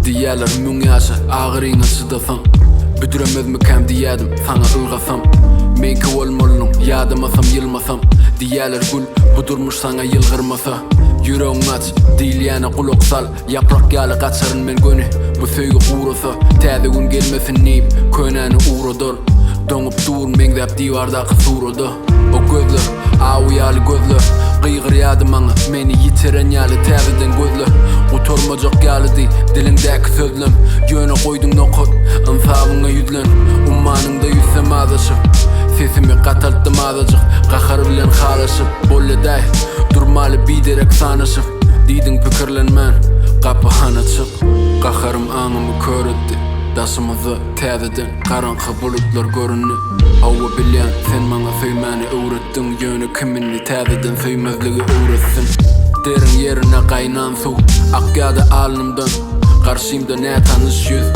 Diyalar müň ýaşa agyryňa çydasam Büdüremezmi käm diýädim saňa ylgasam Menki bolmalyň ýadymasam ýylmasam Diýäler gül budurmuş saňa ýylgyrmasa Yüreğiň aç diýil ýana gulak sal Yaprak ýaly gaçaryn men göni Bu söýgü gurasa täze gün gelmesin diýip könäni uğradar Doňup dur meňdäp diýwardaky surada O gözler awy ýaly gözler Gıyğır ýady maňa meni ýiteren ýaly täzeden gözler Utormajak ýaly dilingdäki sözlem Ýöne goýduň nokot ansabyňa ýüzlen Ummanyňda ýüzsem azaşyp Sesimi gataltdym azajyk Gahar bilen halaşyp Bolleday durmaly biderek sanaşyp Diýdiň pikirlenmän gapy hanaçyp Gaharym aňymy köretdi Daşymyza täzeden garaňky bulutlar görünni Hawa bilýän sen maňa söýmäni öwretdiň Ýöne kimini täzeden söýmezligi öwretsin Derin ýerine gaýnan suw Akýady alnymdan Garşymda nä tanış ýüz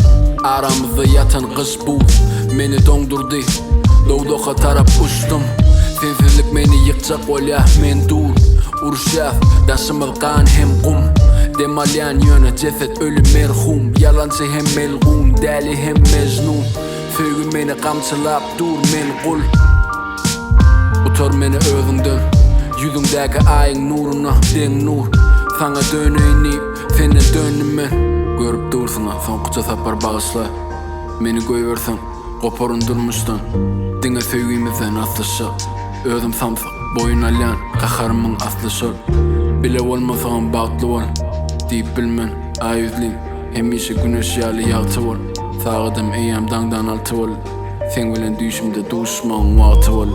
Aramyzda ýatan gyş buz Meni doňdurdy Dowdoka tarap uçdum Sensizlik meni ýykjak bolýa men dur Urşýas daşymyz gan hem gum Demalyan ýöne ceset ölü merhum Yalançy hem melgun däli hem mejnun Söýgü meni gamçylap dur men gul Utor meni özüňden Yüzüňdäki aýyň nuruna deň nur Saňa döneýini sene dönümen Görüp dursuňa soňkuça sapar bagyşla Meni goýbersen goparyn durmuşdan Diňe söýgümizden atlyşa Özüm samsak boyun alýan gaharymyň asly şol Bile bolmasaň bagtly bol Diýip bilmen aýyzly hemişe güneş ýaly ýagty bol Sagydym eýem daňdan alty bol Sen bilen düşümde duşmaň wagty bol